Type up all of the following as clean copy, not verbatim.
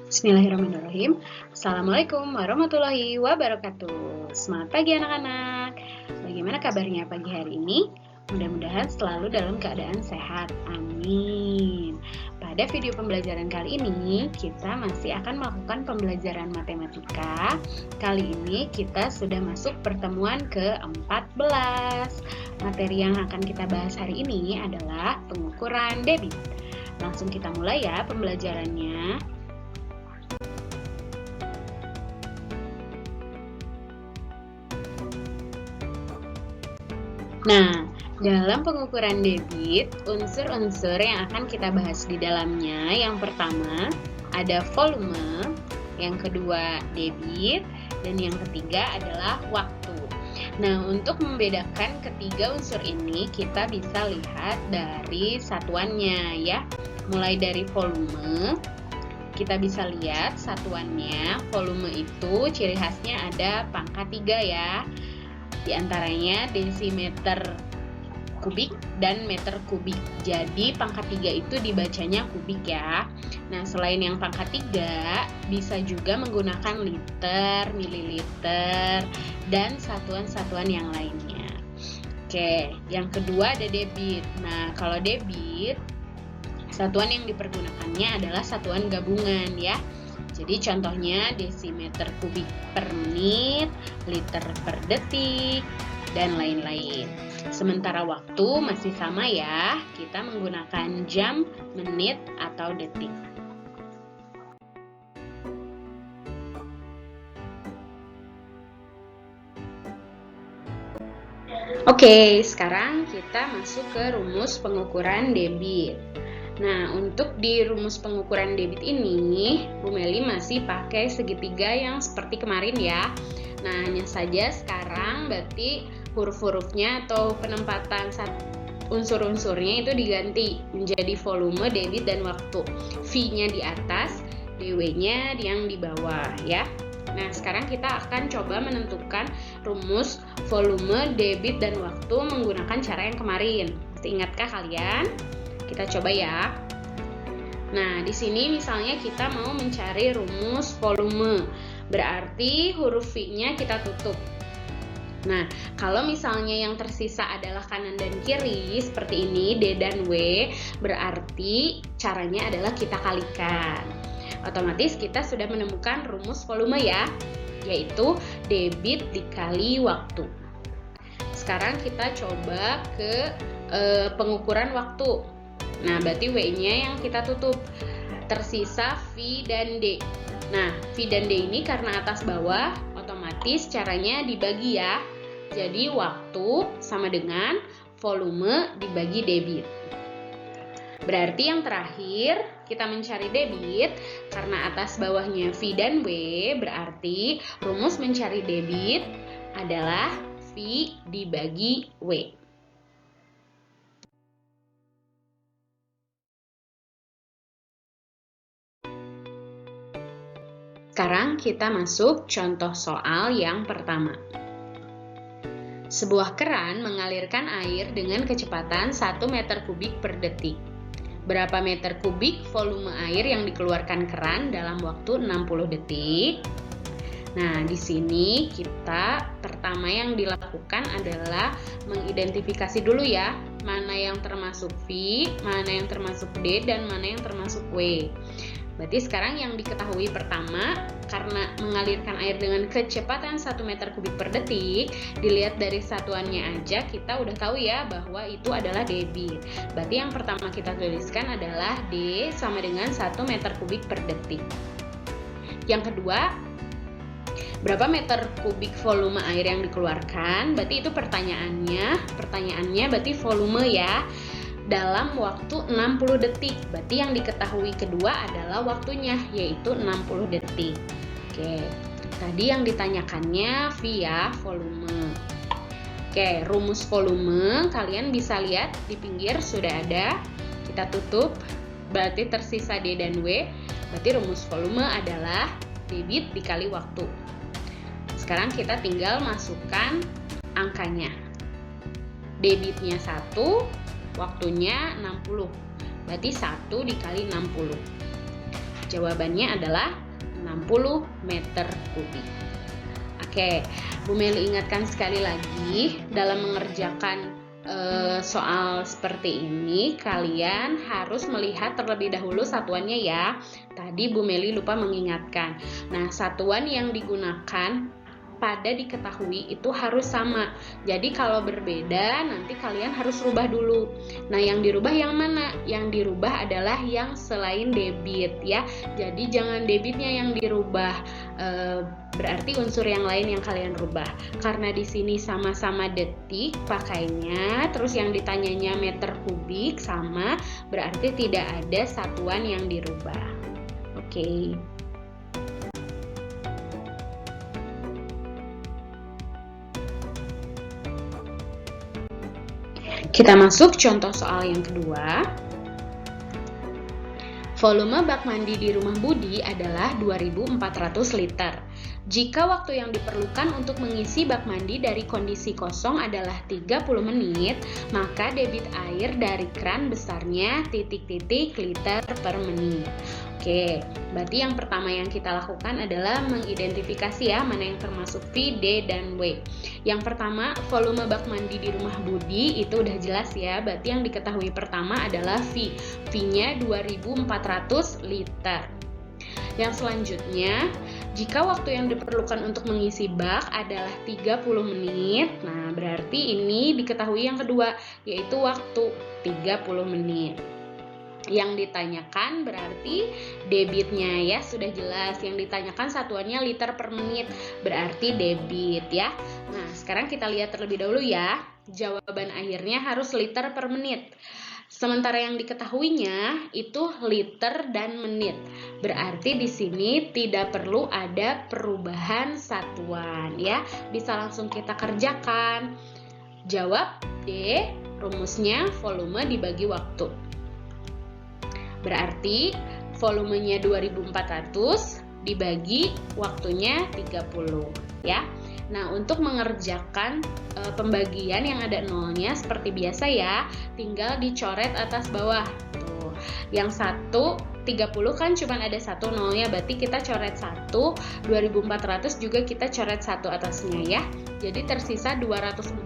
Bismillahirrahmanirrahim. Assalamualaikum warahmatullahi wabarakatuh. Semangat pagi anak-anak. Bagaimana kabarnya pagi hari ini? Mudah-mudahan selalu dalam keadaan sehat. Amin. Pada video pembelajaran kali ini, kita masih akan melakukan pembelajaran matematika. Kali ini kita sudah masuk pertemuan ke-14. Materi yang akan kita bahas hari ini adalah pengukuran debit. Langsung kita mulai ya pembelajarannya. Nah, dalam pengukuran debit, unsur-unsur yang akan kita bahas di dalamnya, yang pertama ada volume, yang kedua debit, dan yang ketiga adalah waktu. Nah, untuk membedakan ketiga unsur ini, kita bisa lihat dari satuannya ya. Mulai dari volume, kita bisa lihat satuannya. Volume itu ciri khasnya ada pangkat 3 ya. Di antaranya desimeter kubik dan meter kubik. Jadi pangkat 3 itu dibacanya kubik ya. Nah, selain yang pangkat 3, bisa juga menggunakan liter, mililiter, dan satuan-satuan yang lainnya. Oke, yang kedua ada debit. Nah, kalau debit, satuan yang dipergunakannya adalah satuan gabungan ya. Jadi contohnya desimeter kubik per menit, liter per detik, dan lain-lain. Sementara waktu masih sama ya, kita menggunakan jam, menit, atau detik. Oke, sekarang kita masuk ke rumus pengukuran debit. Nah, untuk di rumus pengukuran debit ini, Bu Meli masih pakai segitiga yang seperti kemarin ya. Nah, hanya saja sekarang berarti huruf-hurufnya atau penempatan unsur-unsurnya itu diganti menjadi volume, debit, dan waktu. V-nya di atas, DW-nya yang di bawah ya. Nah, sekarang kita akan coba menentukan rumus volume, debit, dan waktu menggunakan cara yang kemarin. Masih ingatkah kalian? Kita coba ya. Nah, di sini misalnya kita mau mencari rumus volume. Berarti huruf V-nya kita tutup. Nah, kalau misalnya yang tersisa adalah kanan dan kiri seperti ini, D dan W, berarti caranya adalah kita kalikan. Otomatis kita sudah menemukan rumus volume ya, yaitu debit dikali waktu. Sekarang kita coba ke pengukuran waktu. Nah, berarti W-nya yang kita tutup. Tersisa V dan D. Nah, V dan D ini karena atas bawah, otomatis caranya dibagi ya. Jadi waktu sama dengan volume dibagi debit. Berarti yang terakhir kita mencari debit, karena atas bawahnya V dan W, berarti rumus mencari debit adalah V dibagi W. Sekarang kita masuk contoh soal yang pertama. Sebuah keran mengalirkan air dengan kecepatan 1 meter kubik per detik. Berapa meter kubik volume air yang dikeluarkan keran dalam waktu 60 detik? Nah, di sini kita pertama yang dilakukan adalah mengidentifikasi dulu ya, mana yang termasuk V, mana yang termasuk D, dan mana yang termasuk W. Berarti sekarang yang diketahui pertama, karena mengalirkan air dengan kecepatan 1 meter kubik per detik, dilihat dari satuannya aja kita udah tahu ya bahwa itu adalah debit. Berarti yang pertama kita tuliskan adalah D sama dengan 1 meter kubik per detik. Yang kedua, berapa meter kubik volume air yang dikeluarkan? Berarti itu pertanyaannya berarti volume ya. Dalam waktu 60 detik. Berarti yang diketahui kedua adalah waktunya, yaitu 60 detik. Oke, tadi yang ditanyakannya via volume. Oke, rumus volume kalian bisa lihat di pinggir sudah ada. Kita tutup, berarti tersisa D dan W. Berarti rumus volume adalah debit dikali waktu. Sekarang kita tinggal masukkan angkanya. Debitnya 1, waktunya 60. Berarti 1 dikali 60. Jawabannya adalah 60 meter kubik. Oke, Bu Meli ingatkan sekali lagi, dalam mengerjakan soal seperti ini, kalian harus melihat terlebih dahulu satuannya ya. Tadi Bu Meli lupa mengingatkan. Nah, satuan yang digunakan pada diketahui itu harus sama. Jadi kalau berbeda nanti kalian harus rubah dulu. Nah, yang dirubah yang mana? Yang dirubah adalah yang selain debit ya. Jadi jangan debitnya yang dirubah. Berarti unsur yang lain yang kalian rubah. Karena di sini sama-sama detik pakainya, terus yang ditanyanya meter kubik sama, berarti tidak ada satuan yang dirubah. Oke. Kita masuk contoh soal yang kedua. Volume bak mandi di rumah Budi adalah 2.400 liter. Jika waktu yang diperlukan untuk mengisi bak mandi dari kondisi kosong adalah 30 menit, maka debit air dari kran besarnya titik-titik liter per menit. Oke, berarti yang pertama yang kita lakukan adalah mengidentifikasi ya, mana yang termasuk V, D, dan W. Yang pertama, volume bak mandi di rumah Budi itu udah jelas ya, berarti yang diketahui pertama adalah V. V-nya 2.400 liter. Yang selanjutnya, jika waktu yang diperlukan untuk mengisi bak adalah 30 menit, nah berarti ini diketahui yang kedua, yaitu waktu 30 menit. Yang ditanyakan berarti debitnya ya, sudah jelas. Yang ditanyakan satuannya liter per menit, berarti debit ya. Nah, sekarang kita lihat terlebih dahulu ya. Jawaban akhirnya harus liter per menit. Sementara yang diketahuinya itu liter dan menit. Berarti di sini tidak perlu ada perubahan satuan ya. Bisa langsung kita kerjakan. Jawab D, rumusnya volume dibagi waktu. Berarti volumenya 2.400 dibagi waktunya 30 ya. Nah, untuk mengerjakan pembagian yang ada nolnya seperti biasa ya, tinggal dicoret atas bawah. Tuh. Yang satu 30 kan cuma ada satu nolnya, berarti kita coret 1, 2.400 juga kita coret 1 atasnya ya. Jadi tersisa 240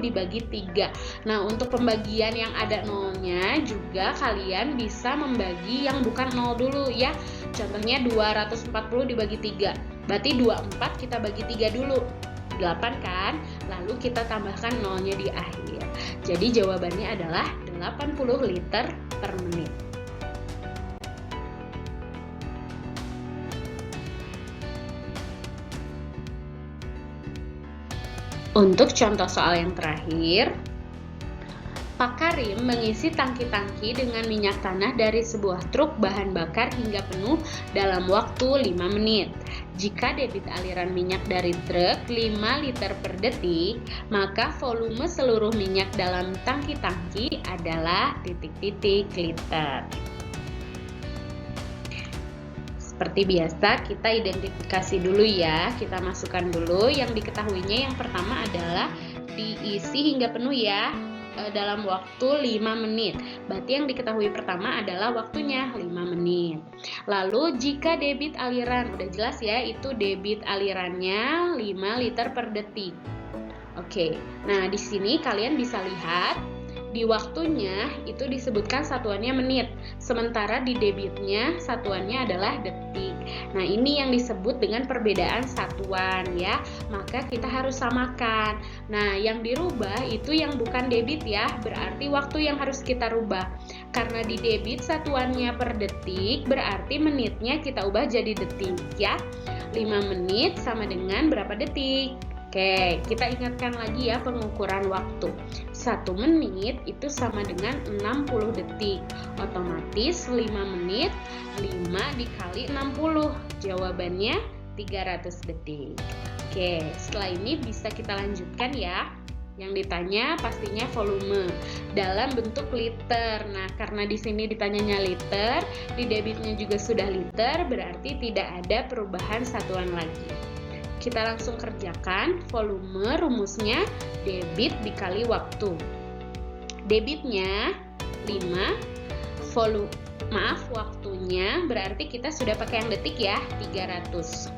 dibagi 3. Nah, untuk pembagian yang ada nolnya juga kalian bisa membagi yang bukan nol dulu ya. Contohnya 240 dibagi 3. Berarti 24 kita bagi 3 dulu. 8 kan? Lalu kita tambahkan nolnya di akhir. Jadi jawabannya adalah 80 liter per menit. Untuk contoh soal yang terakhir, Pak Karim mengisi tangki-tangki dengan minyak tanah dari sebuah truk bahan bakar hingga penuh dalam waktu 5 menit. Jika debit aliran minyak dari truk 5 liter per detik, maka volume seluruh minyak dalam tangki-tangki adalah titik-titik liter. Seperti biasa, kita identifikasi dulu ya. Kita masukkan dulu yang diketahuinya. Yang pertama adalah diisi hingga penuh ya, dalam waktu 5 menit. Berarti yang diketahui pertama adalah waktunya 5 menit. Lalu jika debit aliran, udah jelas ya, itu debit alirannya 5 liter per detik. Oke, nah di sini kalian bisa lihat di waktunya itu disebutkan satuannya menit, sementara di debitnya satuannya adalah detik. Nah, ini yang disebut dengan perbedaan satuan ya, maka kita harus samakan. Nah, yang dirubah itu yang bukan debit ya, berarti waktu yang harus kita rubah. Karena di debit satuannya per detik, berarti menitnya kita ubah jadi detik ya. 5 menit sama dengan berapa detik? Oke, kita ingatkan lagi ya pengukuran waktu. 1 menit itu sama dengan 60 detik. Otomatis 5 menit, 5 dikali 60. Jawabannya 300 detik. Oke, setelah ini bisa kita lanjutkan ya. Yang ditanya pastinya volume dalam bentuk liter. Nah, karena di sini ditanyanya liter, di debitnya juga sudah liter, berarti tidak ada perubahan satuan lagi. Kita langsung kerjakan. Volume rumusnya debit dikali waktu. Debitnya 5, Maaf, waktunya berarti kita sudah pakai yang detik ya, 300.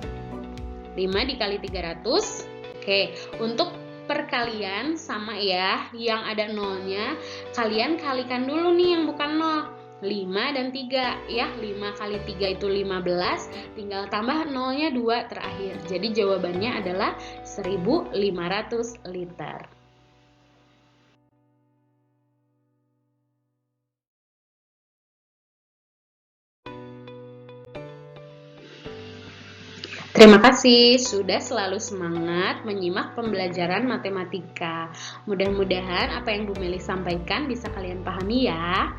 5 dikali 300. Oke, untuk perkalian sama ya, yang ada nolnya, kalian kalikan dulu nih yang bukan nol. 5 dan 3 ya, 5 kali 3 itu 15, tinggal tambah nolnya 2 terakhir. Jadi jawabannya adalah 1500 liter. Terima kasih sudah selalu semangat menyimak pembelajaran matematika. Mudah-mudahan apa yang Bu Meli sampaikan bisa kalian pahami ya.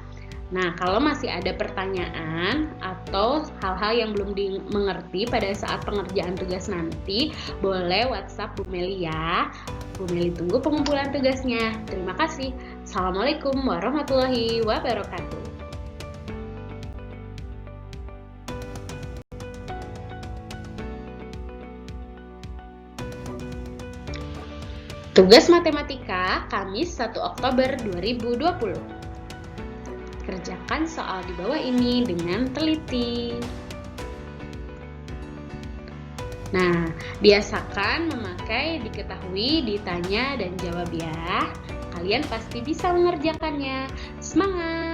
Nah, kalau masih ada pertanyaan atau hal-hal yang belum dimengerti pada saat pengerjaan tugas nanti, boleh WhatsApp Bu Meli ya. Bu Meli tunggu pengumpulan tugasnya. Terima kasih. Assalamualaikum warahmatullahi wabarakatuh. Tugas matematika Kamis 1 Oktober 2020. Kerjakan soal di bawah ini dengan teliti. Nah, biasakan memakai diketahui, ditanya, dan jawab ya. Kalian pasti bisa mengerjakannya. Semangat!